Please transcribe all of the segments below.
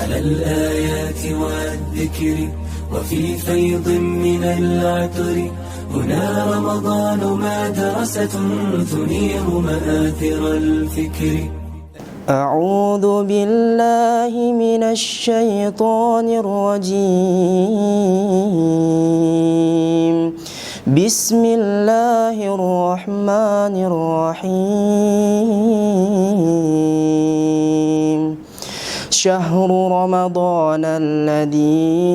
على الآيات والذكر وفي فيض من العطر هنا رمضان مدرسة تنير مآثر الفكر. أعوذ بالله من الشيطان الرجيم. بسم الله الرحمن الرحيم. شهر رمضان الذي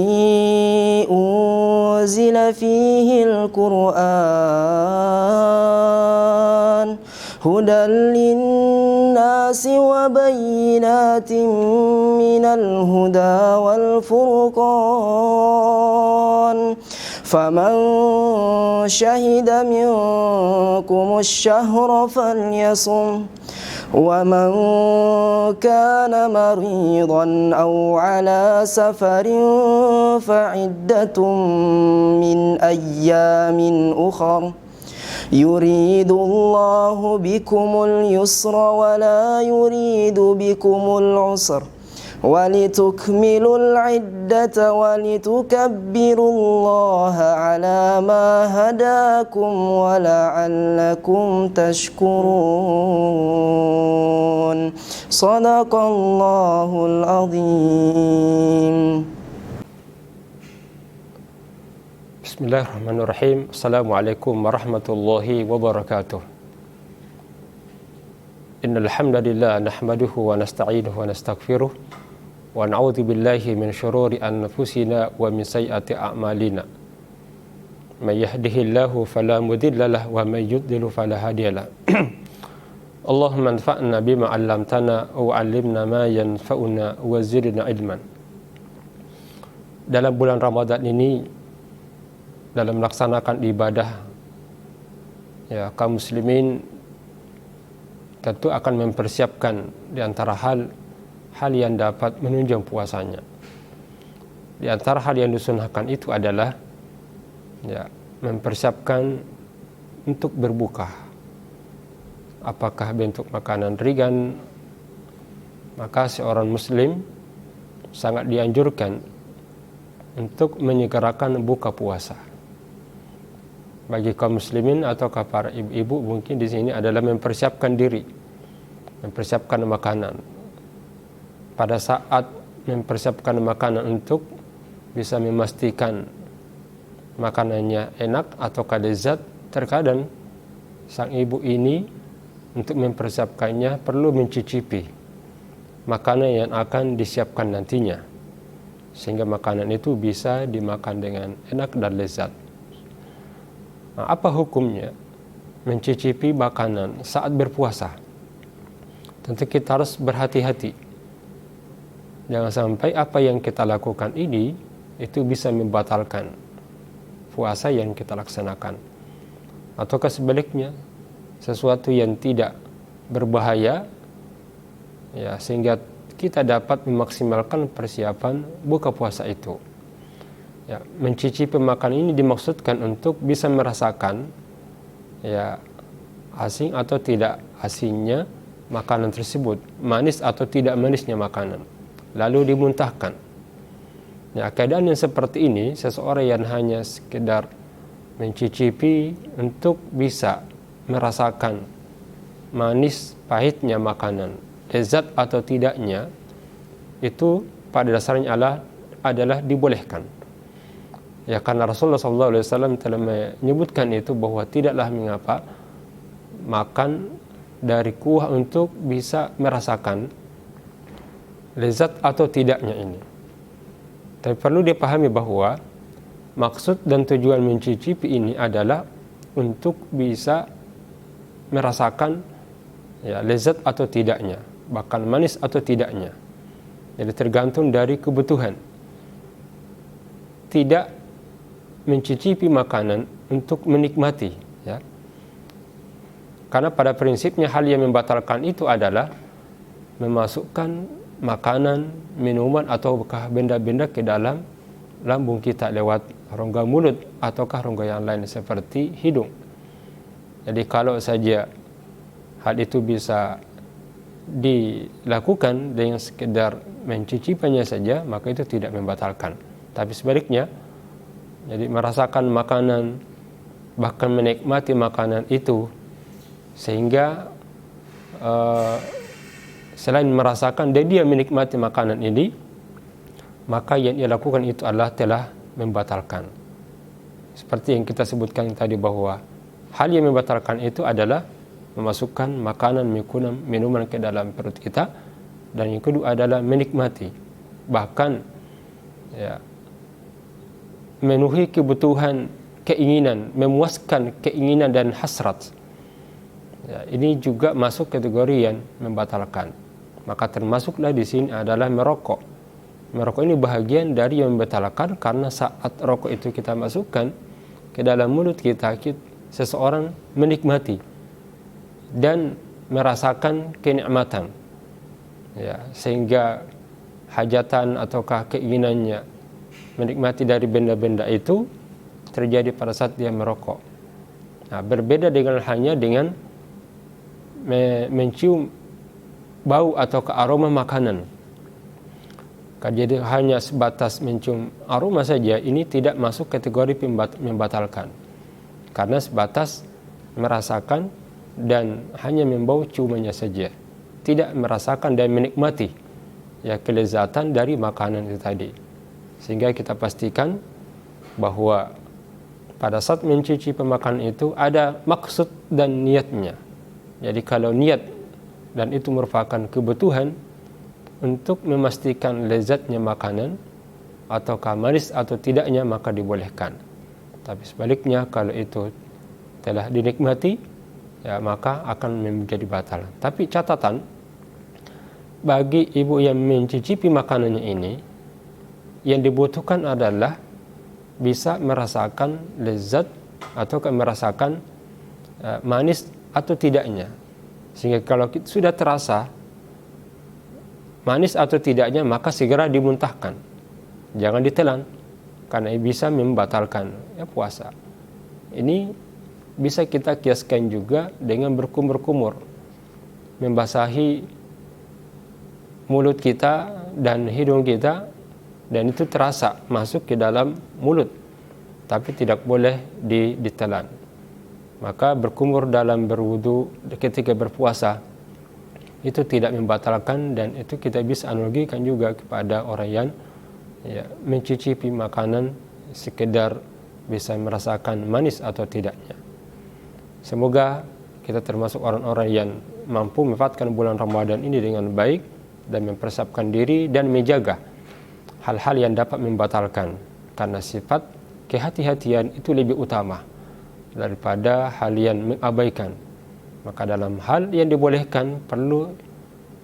أنزل فيه القرآن هدى للناس وبينات من الهدى والفرقان فمن شهد منكم الشهر فليصم ومن كان مريضا أو على سفر فعدة من أيام أخر يريد الله بكم اليسر ولا يريد بكم العسر ولتكملوا العدة ولتكبروا الله على ما هداكم ولعلكم تشكرون. صدق الله العظيم. Bismillahirrahmanirrahim. Assalamualaikum warahmatullahi wabarakatuh. Innal hamdalillah nahmaduhu wa nasta'inuhu wa nastaghfiruh wa na'udzu billahi min shururi anfusina wa min sayyiati a'malina. May yahdihillahu fala mudilla lahu wa may yudlil fala hadiyalah. Allahumma anfa'na bima 'allamtana wa 'allimna ma yanfa'una wa zidna ilman. Dalam bulan Ramadan ini, dalam melaksanakan ibadah, ya, kaum muslimin tentu akan mempersiapkan di antara hal yang dapat menunjang puasanya. Di antara hal yang disunahkan itu adalah, ya, mempersiapkan untuk berbuka. Apakah bentuk makanan ringan, maka seorang muslim sangat dianjurkan untuk menyegerakan buka puasa. Bagi kaum muslimin atau para ibu-ibu mungkin di sini adalah mempersiapkan diri, mempersiapkan makanan. Pada saat mempersiapkan makanan untuk bisa memastikan makanannya enak atau lezat, terkadang sang ibu ini untuk mempersiapkannya perlu mencicipi makanan yang akan disiapkan nantinya, sehingga makanan itu bisa dimakan dengan enak dan lezat. Nah, apa hukumnya mencicipi makanan saat berpuasa? Tentu kita harus berhati-hati. Jangan sampai apa yang kita lakukan ini itu bisa membatalkan puasa yang kita laksanakan. Ataukah sebaliknya, sesuatu yang tidak berbahaya, ya, sehingga kita dapat memaksimalkan persiapan buka puasa itu. Ya, mencicipi makanan ini dimaksudkan untuk bisa merasakan, ya, asing atau tidak asingnya makanan tersebut, manis atau tidak manisnya makanan, lalu dimuntahkan. Ya, keadaan yang seperti ini, seseorang yang hanya sekedar mencicipi untuk bisa merasakan manis pahitnya makanan, lezat atau tidaknya, itu pada dasarnya adalah dibolehkan. Ya, karena Rasulullah SAW telah menyebutkan itu, bahwa tidaklah mengapa makan dari kuah untuk bisa merasakan lezat atau tidaknya ini. Tapi perlu dipahami bahwa maksud dan tujuan mencicipi ini adalah untuk bisa merasakan, ya, lezat atau tidaknya, bahkan manis atau tidaknya. Jadi tergantung dari kebutuhan. Tidak mencicipi makanan untuk menikmati, ya. Karena pada prinsipnya hal yang membatalkan itu adalah memasukkan makanan, minuman ataukah benda-benda ke dalam lambung kita lewat rongga mulut ataukah rongga yang lain seperti hidung. Jadi kalau saja hal itu bisa dilakukan dengan sekedar mencicipinya saja, maka itu tidak membatalkan. Tapi sebaliknya, jadi merasakan makanan, bahkan menikmati makanan itu, sehingga selain merasakan dan dia menikmati makanan ini, maka yang ia lakukan itu adalah telah membatalkan. Seperti yang kita sebutkan tadi, bahwa hal yang membatalkan itu adalah memasukkan makanan, minuman ke dalam perut kita, dan yang kedua adalah menikmati, bahkan ya, memenuhi kebutuhan, keinginan, memuaskan keinginan dan hasrat. Ya, ini juga masuk kategori yang membatalkan. Maka termasuklah di sini adalah merokok. Merokok ini bahagian dari yang membatalkan, karena saat rokok itu kita masukkan ke dalam mulut kita, seseorang menikmati dan merasakan kenikmatan, ya, sehingga hajatan ataukah keinginannya menikmati dari benda-benda itu terjadi pada saat dia merokok. Nah, berbeda dengan hanya dengan mencium bau atau aroma makanan. Jadi hanya sebatas mencium aroma saja, ini tidak masuk kategori membatalkan, karena sebatas merasakan dan hanya membau ciumannya saja, tidak merasakan dan menikmati ya kelezatan dari makanan itu tadi. Sehingga kita pastikan bahwa pada saat mencicipi makanan itu ada maksud dan niatnya. Jadi kalau niat dan itu merupakan kebutuhan untuk memastikan lezatnya makanan ataukah manis atau tidaknya, maka dibolehkan. Tapi sebaliknya, kalau itu telah dinikmati, ya, maka akan menjadi batal. Tapi catatan, bagi ibu yang mencicipi makanannya ini, yang dibutuhkan adalah bisa merasakan lezat atau merasakan manis atau tidaknya. Sehingga kalau sudah terasa manis atau tidaknya, maka segera dimuntahkan, jangan ditelan, karena bisa membatalkan ya, puasa. Ini bisa kita kiaskan juga dengan berkumur-kumur, membasahi mulut kita dan hidung kita, dan itu terasa masuk ke dalam mulut, tapi tidak boleh ditelan. Maka berkumur dalam berwudu ketika berpuasa itu tidak membatalkan, dan itu kita bisa analogikan juga kepada orang yang ya, mencicipi makanan sekedar bisa merasakan manis atau tidaknya. Semoga kita termasuk orang-orang yang mampu memanfaatkan bulan Ramadan ini dengan baik dan mempersiapkan diri dan menjaga hal-hal yang dapat membatalkan, karena sifat kehati-hatian itu lebih utama daripada hal yang mengabaikan. Maka dalam hal yang dibolehkan perlu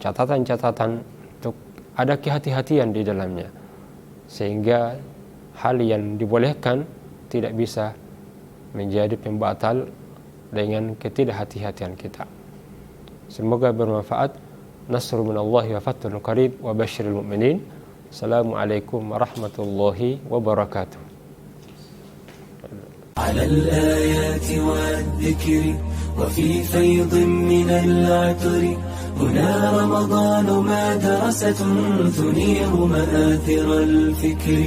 catatan-catatan untuk ada kehati-hatian di dalamnya, sehingga hal yang dibolehkan tidak bisa menjadi pembatal dengan ketidakhati-hatian kita. Semoga bermanfaat. Nasrun minallahi wa fathun qarib wa basyiril mu'minin. Assalamualaikum warahmatullahi wabarakatuh. على الآيات والذكر وفي فيض من العطر هنا رمضان مدرسة تنير مآثر الفكر.